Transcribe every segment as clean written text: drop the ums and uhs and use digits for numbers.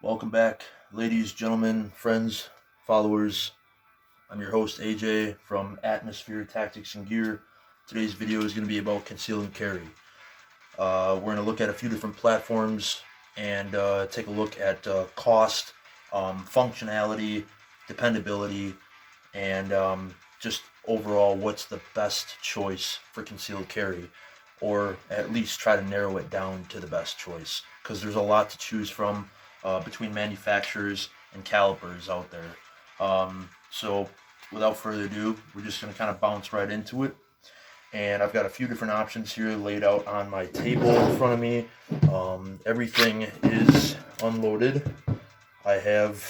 Welcome back, ladies, gentlemen, friends, followers. I'm your host, AJ, from Atmosphere Tactics and Gear. Today's video is going to be about conceal and carry. We're going to look at a few different platforms and take a look at cost, functionality, dependability, and just overall what's the best choice for concealed carry, or at least try to narrow it down to the best choice, because there's a lot to choose from between manufacturers and calibers out there. So without further ado, we're just going to kind of bounce right into it. And I've got a few different options here laid out on my table in front of me. Everything is unloaded. I have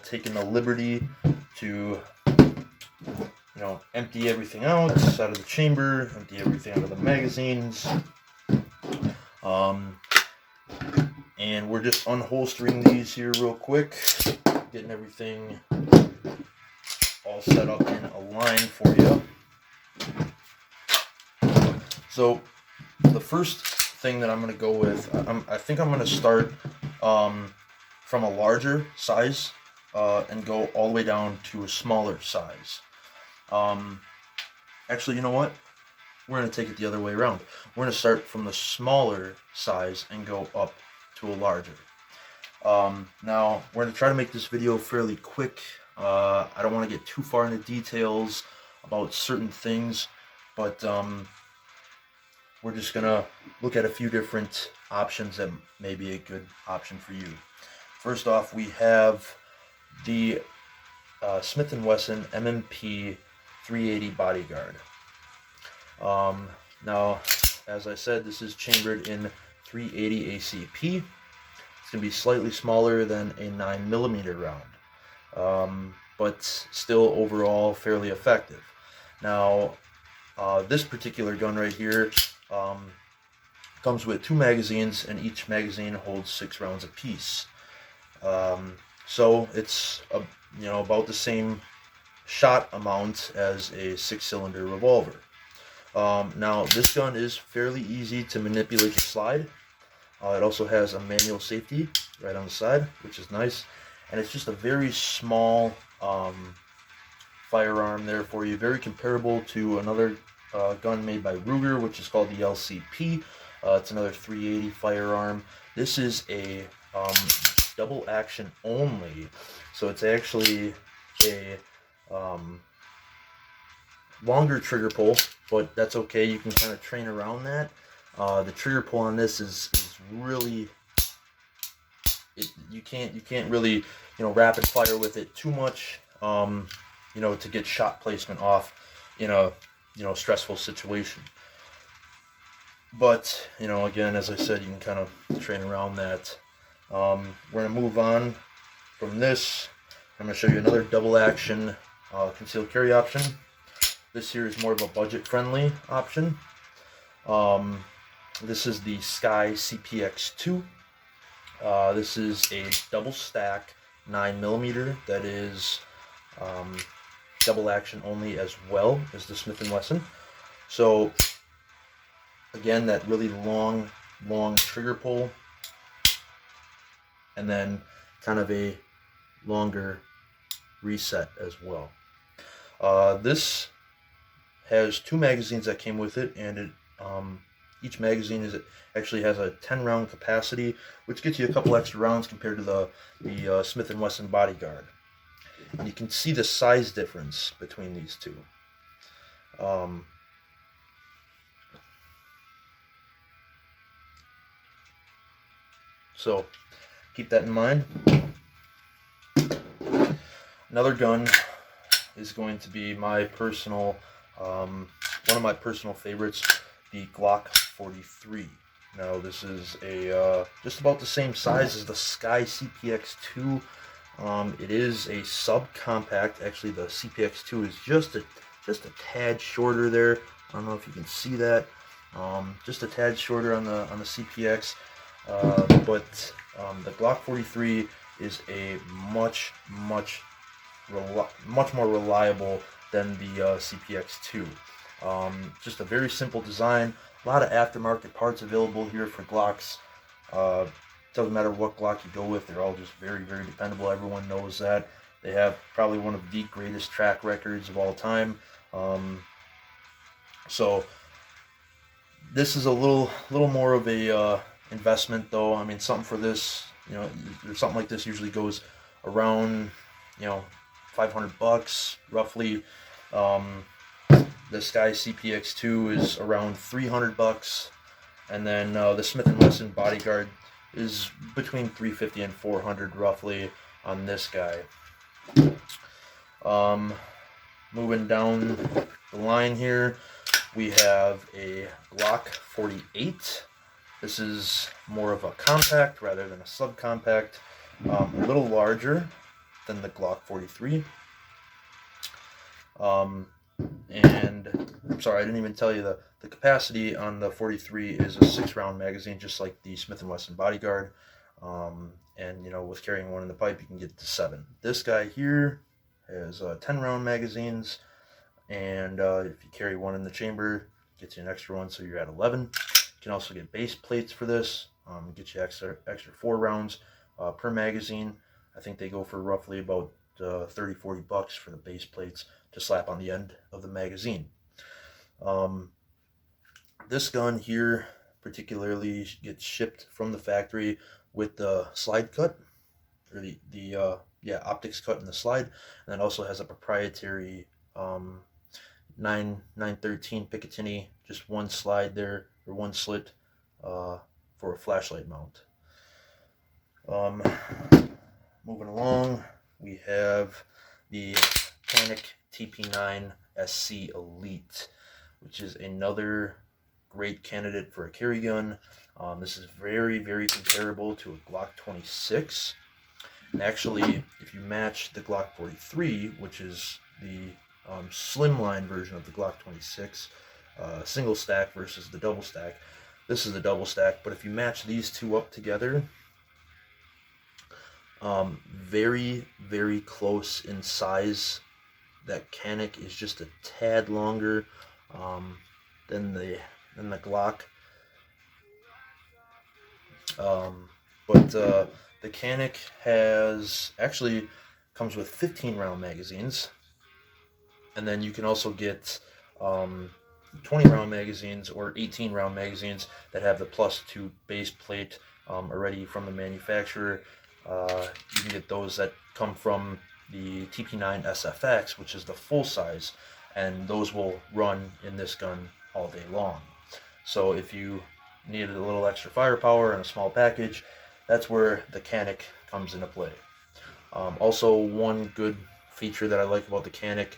taken the liberty to empty everything out of the chamber, empty everything out of the magazines. And we're just unholstering these here real quick, getting everything all set up in a line for you. So the first thing that I'm going to go with, I think I'm going to start from a larger size and go all the way down to a smaller size. Actually, you know what? We're going to take it the other way around. We're going to start from the smaller size and go up to a larger. Now, we're going to try to make this video fairly quick. I don't want to get too far into details about certain things, but we're just going to look at a few different options that may be a good option for you. First off, we have the Smith & Wesson MMP 380 Bodyguard. Now, as I said, this is chambered in 380 ACP. It's going to be slightly smaller than a 9mm round, but still overall fairly effective. Now, this particular gun right here comes with 2 magazines, and each magazine holds 6 rounds apiece. So it's about the same shot amount as a 6-cylinder revolver. Now, this gun is fairly easy to manipulate the slide. It also has a manual safety right on the side, which is nice. And it's just a very small firearm there for you. Very comparable to another gun made by Ruger, which is called the LCP. It's another 380 firearm. This is a double action only. So it's actually a longer trigger pull, but that's okay. You can kind of train around that. The trigger pull on this is really, you can't really rapid fire with it too much, to get shot placement off in a stressful situation. But again, as I said, you can kind of train around that. We're gonna move on from this. I'm gonna show you another double action concealed carry option. This here is more of a budget-friendly option. This is the Sky CPX2. This is a double stack 9mm that is double action only, as well as the Smith & Wesson. So again, that really long trigger pull, and then kind of a longer reset as well. This has 2 magazines that came with it, and it each magazine actually has a 10-round capacity, which gets you a couple extra rounds compared to the Smith & Wesson Bodyguard. And you can see the size difference between these two. So keep that in mind. Another gun is going to be my personal, one of my personal favorites, the Glock 43. Now, this is a just about the same size as the Sky CPX2. It is a subcompact. Actually, the CPX2 is just a tad shorter there. I don't know if you can see that. Just a tad shorter on the CPX. But the Glock 43 is a much more reliable than the CPX2. Just a very simple design. A lot of aftermarket parts available here for Glocks. Doesn't matter what Glock you go with, they're all just very, very dependable. Everyone knows that. They have probably one of the greatest track records of all time. So this is a little more of a investment, though. I mean, something for this, something like this usually goes around, 500 bucks roughly. This guy CPX2 is around 300 bucks, and then the Smith & Wesson Bodyguard is between 350 and 400 roughly on this guy. Moving down the line here, we have a Glock 48. This is more of a compact rather than a subcompact, a little larger than the Glock 43. And I'm sorry, I didn't even tell you the capacity on the 43 is a 6-round magazine, just like the Smith & Wesson Bodyguard. And with carrying one in the pipe, you can get to 7. This guy here has 10-round magazines, and if you carry one in the chamber, it gets you an extra one, so you're at 11. You can also get base plates for this, get you extra 4 rounds per magazine. I think they go for roughly about 30-40 bucks for the base plates to slap on the end of the magazine. This gun here particularly gets shipped from the factory with the slide cut, or the optics cut in the slide, and it also has a proprietary 913 Picatinny, just one slide there, or one slit for a flashlight mount. Moving along, we have the Canik TP9 SC Elite, which is another great candidate for a carry gun. This is very, very comparable to a Glock 26. And actually, if you match the Glock 43, which is the slimline version of the Glock 26, single stack versus the double stack, this is the double stack, but if you match these two up together, very, very close in size. That Canik is just a tad longer than the Glock. But the Canik actually comes with 15-round magazines, and then you can also get 20-round magazines or 18-round magazines that have the +2 base plate already from the manufacturer. You can get those that come from the TP9 SFX, which is the full size, and those will run in this gun all day long. So if you needed a little extra firepower and a small package, that's where the Canik comes into play. Also, one good feature that I like about the Canik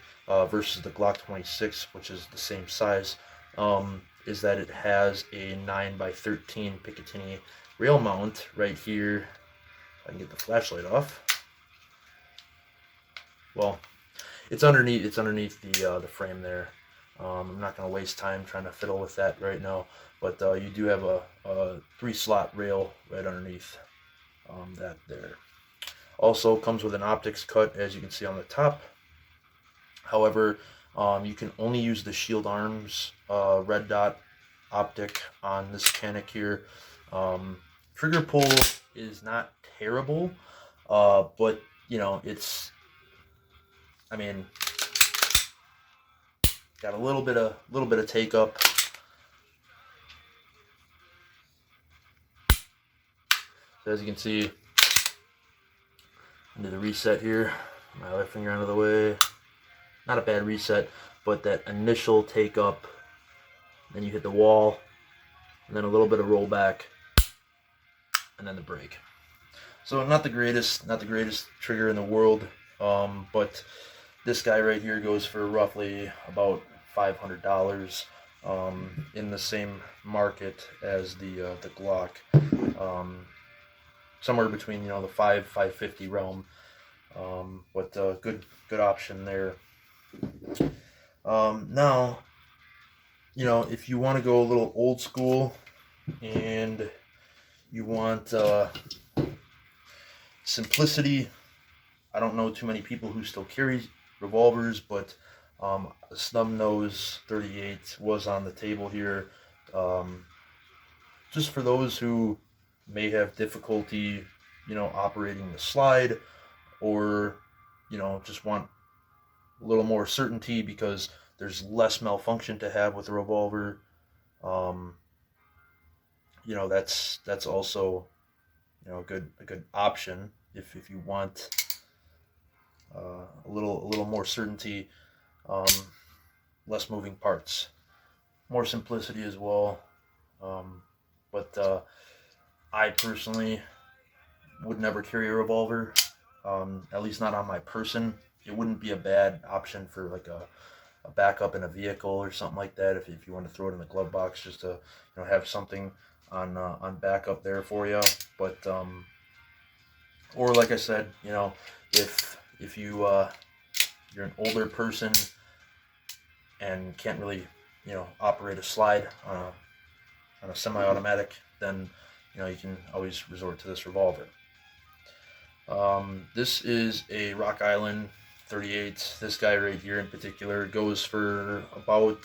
versus the Glock 26, which is the same size, is that it has a 9x13 Picatinny rail mount right here. If I can get the flashlight off. Well, it's underneath the frame there. I'm not going to waste time trying to fiddle with that right now, but you do have a 3-slot rail right underneath that there. Also comes with an optics cut, as you can see on the top. However, you can only use the Shield Arms red dot optic on this Canik here. Trigger pull is not terrible, but it's, I mean, got a little bit of take up. So as you can see, into the reset here, my left finger out of the way. Not a bad reset, but that initial take up, then you hit the wall, and then a little bit of rollback, and then the brake. So not the greatest trigger in the world, but this guy right here goes for roughly about $500 in the same market as the Glock, somewhere between the $550 realm, but good option there. Now, if you want to go a little old school and you want simplicity, I don't know too many people who still carry revolvers, but a snub nose 38 was on the table here, just for those who may have difficulty, operating the slide, or, just want a little more certainty because there's less malfunction to have with a revolver. Um, that's also, a good option if you want a little more certainty, um, less moving parts, more simplicity as well. But I personally would never carry a revolver, at least not on my person. It wouldn't be a bad option for like a backup in a vehicle or something like that. If you want to throw it in the glove box, just to have something on backup there for you. But or like I said, if you're an older person and can't really operate a slide on a semi-automatic, then you can always resort to this revolver. This is a Rock Island 38. This guy right here in particular goes for about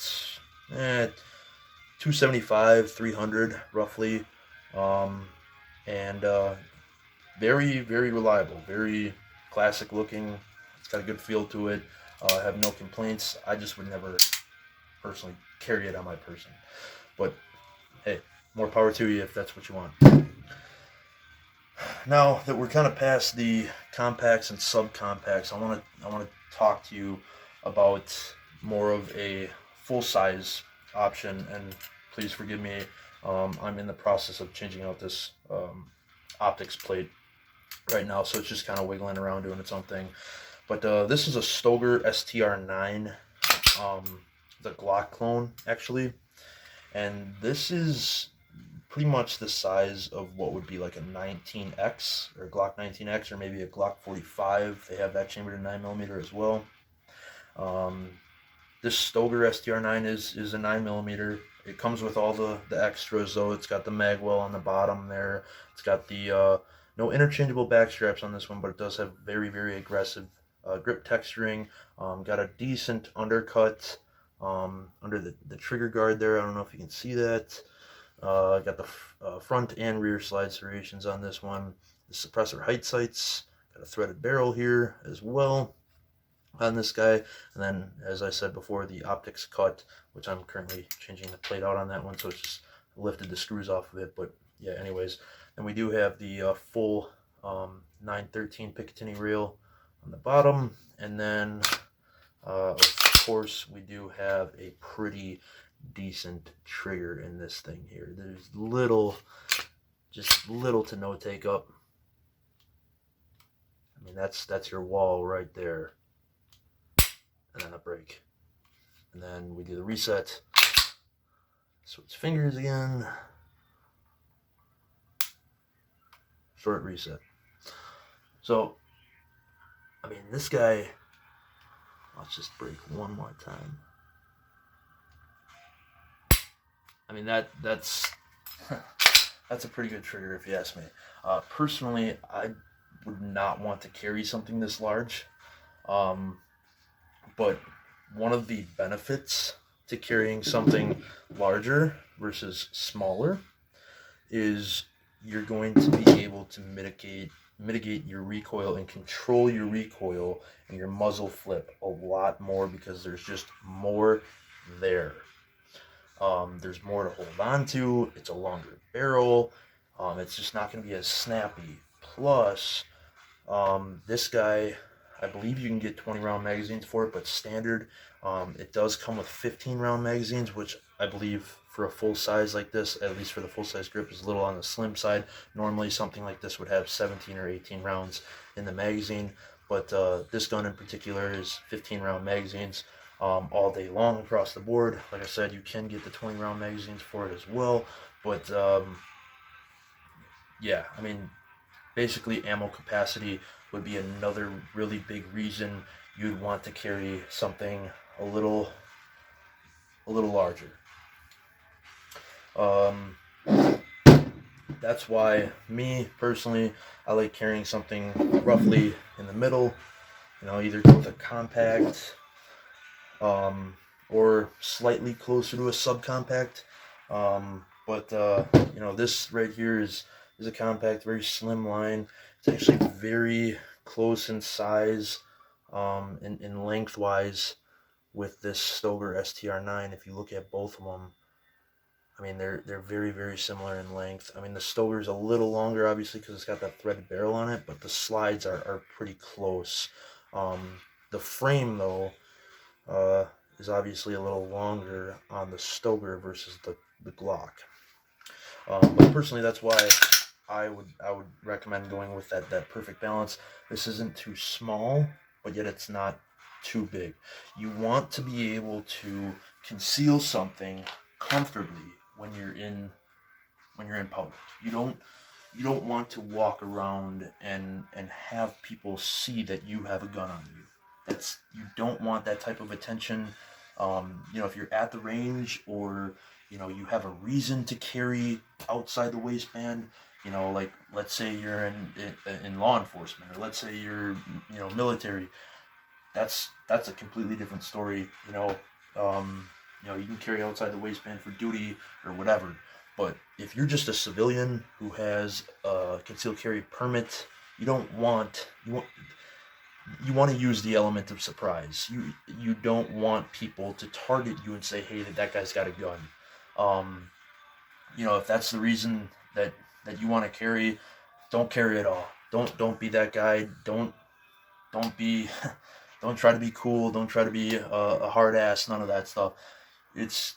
275, 300 roughly, and very, very reliable, very classic looking. It's got a good feel to it. I have no complaints. I just would never personally carry it on my person, but hey, more power to you if that's what you want. Now that we're kind of past the compacts and subcompacts, I want to talk to you about more of a full size option. And please forgive me, I'm in the process of changing out this optics plate right now, so it's just kind of wiggling around doing its own thing. But this is a Stoeger STR9, the Glock clone actually, and this is pretty much the size of what would be like a 19X or Glock 19X or maybe a Glock 45. They have that chambered in 9mm as well. This Stoeger STR9 is a 9mm. It comes with all the extras though. It's got the mag well on the bottom there. It's got the no interchangeable back straps on this one, but it does have very, very aggressive grip texturing. Got a decent undercut under the trigger guard there. I don't know if you can see that. Got the front and rear slide serrations on this one. The suppressor height sights. Got a threaded barrel here as well on this guy. And then, as I said before, the optics cut, which I'm currently changing the plate out on that one, so it's just lifted the screws off of it. But yeah, anyways. And we do have the full 913 Picatinny rail on the bottom. And then, of course, we do have a pretty decent trigger in this thing here. There's just little to no take up. I mean, that's your wall right there. And then a break. And then we do the reset. Switch fingers again. Short reset. So, I mean, this guy, let's just break one more time. I mean, that's a pretty good trigger if you ask me. Personally, I would not want to carry something this large. But one of the benefits to carrying something larger versus smaller is you're going to be able to mitigate your recoil and control your recoil and your muzzle flip a lot more because there's just more there. There's more to hold on to. It's a longer barrel. It's just not going to be as snappy. Plus, this guy, I believe you can get 20 round magazines for it, but standard, it does come with 15 round magazines, which I believe for a full size like this, at least for the full size grip, is a little on the slim side. Normally something like this would have 17 or 18 rounds in the magazine, but this gun in particular is 15 round magazines all day long across the board. Like I said, you can get the 20 round magazines for it as well, but yeah, I mean, basically ammo capacity would be another really big reason you'd want to carry something a little larger. That's why me personally, I like carrying something roughly in the middle, either with a compact or slightly closer to a subcompact. But this right here is is a compact, very slim line. It's actually very close in size, in lengthwise with this Stoeger STR9. If you look at both of them, I mean, they're very, very similar in length. I mean, the Stoeger's a little longer, obviously, because it's got that threaded barrel on it, but the slides are pretty close. The frame, though, is obviously a little longer on the Stoeger versus the Glock. But personally, that's why I would recommend going with that perfect balance. This isn't too small, but yet it's not too big. You want to be able to conceal something comfortably when you're in public. You don't want to walk around and have people see that you have a gun on you. You don't want that type of attention. If you're at the range, or you have a reason to carry outside the waistband, like let's say you're in law enforcement, or let's say you're military. That's a completely different story. You can carry outside the waistband for duty or whatever. But if you're just a civilian who has a concealed carry permit, you want to use the element of surprise. You don't want people to target you and say, "Hey, that guy's got a gun." If that's the reason that you want to carry, don't carry at all. Don't be that guy. Don't be don't try to be cool. Don't try to be a hard ass. None of that stuff. It's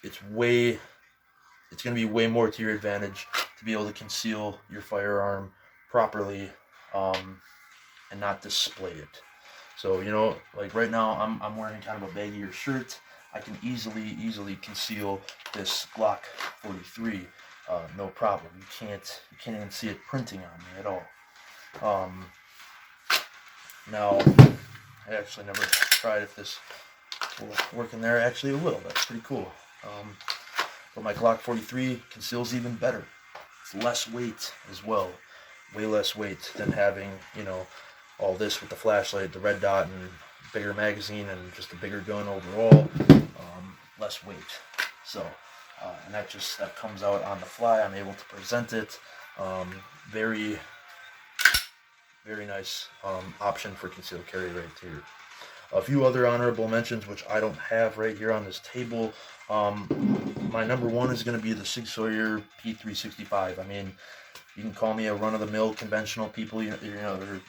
going to be way more to your advantage to be able to conceal your firearm properly, and not display it. So, like right now, I'm wearing kind of a baggier shirt. I can easily conceal this Glock 43, no problem. You can't even see it printing on me at all. Now, I actually never tried if this will work in there. Actually, it will. That's pretty cool. But my Glock 43 conceals even better. It's less weight as well. Way less weight than having, all this with the flashlight, the red dot, and bigger magazine, and just a bigger gun overall. Less weight. So, and that comes out on the fly. I'm able to present it. Very, very nice option for concealed carry right here. A few other honorable mentions, which I don't have right here on this table. My number one is going to be the Sig Sauer P365. I mean, you can call me a run-of-the-mill conventional people,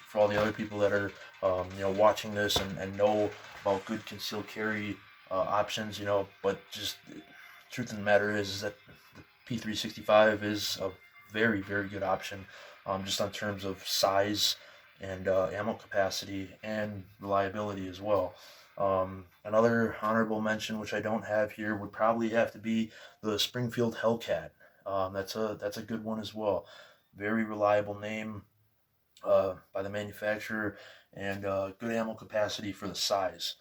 for all the other people that are, watching this and know about good concealed carry options, but just truth of the matter is that the P365 is a very, very good option, just on terms of size and ammo capacity and reliability as well. Another honorable mention, which I don't have here, would probably have to be the Springfield Hellcat. That's a good one as well. Very reliable name by the manufacturer, and good ammo capacity for the size.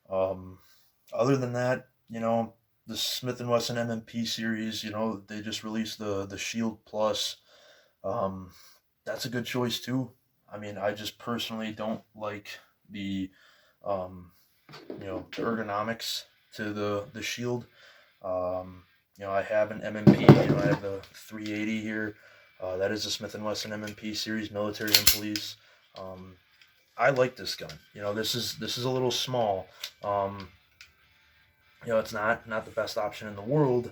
Other than that, the Smith & Wesson MMP series, they just released the Shield Plus. That's a good choice too. I mean, I just personally don't like the the ergonomics to the Shield. I have an MMP. I have the 380 here. That is a Smith & Wesson MMP series, military and police. I like this gun. This is a little small. It's not the best option in the world.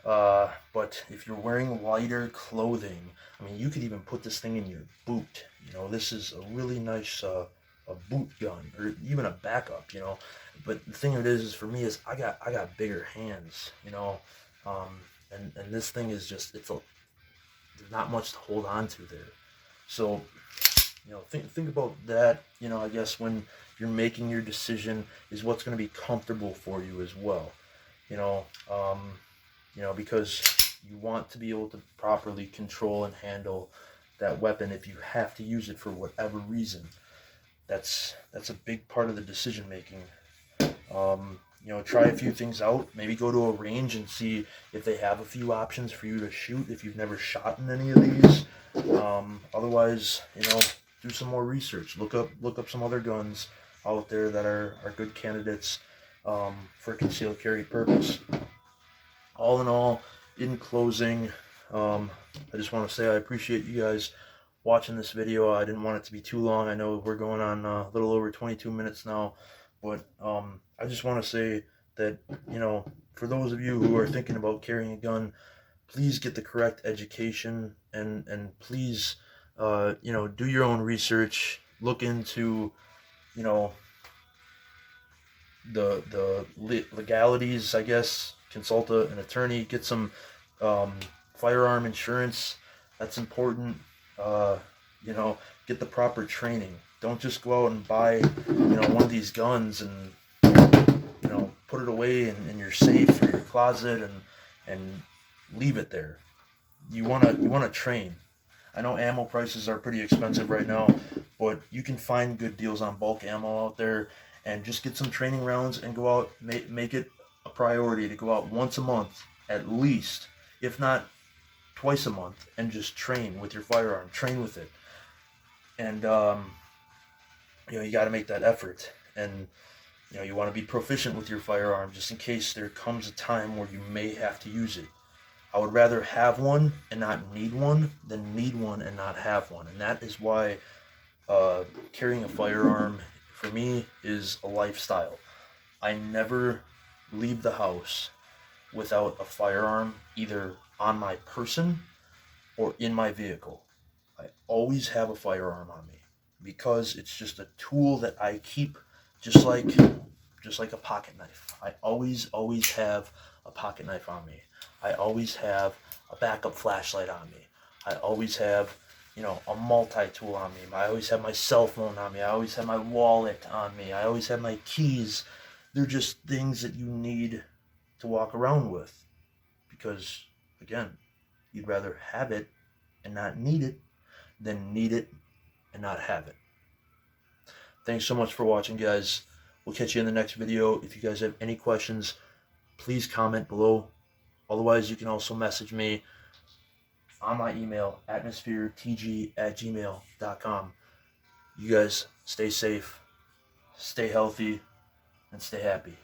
But if you're wearing lighter clothing, I mean, you could even put this thing in your boot. This is a really nice a boot gun, or even a backup. But the thing of it is for me is I got bigger hands. And this thing is just there's not much to hold on to there. So think about that. I guess when you're making your decision, is what's going to be comfortable for you as well. Because you want to be able to properly control and handle that weapon if you have to use it for whatever reason. That's a big part of the decision making. Try a few things out. Maybe go to a range and see if they have a few options for you to shoot if you've never shot in any of these. Otherwise, do some more research. Look up some other guns out there that are good candidates for concealed carry purpose. All in all, in closing, I just want to say I appreciate you guys watching this video. I didn't want it to be too long. I know we're going on a little over 22 minutes now, but I just want to say that, for those of you who are thinking about carrying a gun, please get the correct education, and please, do your own research. Look into, you know, the legalities, I guess. Consult an attorney. Get some firearm insurance. That's important. Uh, get the proper training. Don't just go out and buy, one of these guns and, put it away in your safe or your closet and leave it there. You wanna train. I know ammo prices are pretty expensive right now, but you can find good deals on bulk ammo out there, and just get some training rounds and go out. Make it a priority to go out once a month at least, if not twice a month, and just train with your firearm. Train with it, and you got to make that effort. And you want to be proficient with your firearm, just in case there comes a time where you may have to use it. I would rather have one and not need one than need one and not have one. And that is why carrying a firearm for me is a lifestyle. I never leave the house without a firearm, either on my person or in my vehicle. I always have a firearm on me because it's just a tool that I keep, just like a pocket knife. I always have a pocket knife on me. I always have a backup flashlight on me. I always have, a multi-tool on me. I always have my cell phone on me. I always have my wallet on me. I always have my keys. They're just things that you need to walk around with, because, again, you'd rather have it and not need it than need it and not have it. Thanks so much for watching, guys. We'll catch you in the next video. If you guys have any questions, please comment below. Otherwise, you can also message me on my email, atmospheretg@gmail.com. You guys stay safe, stay healthy, and stay happy.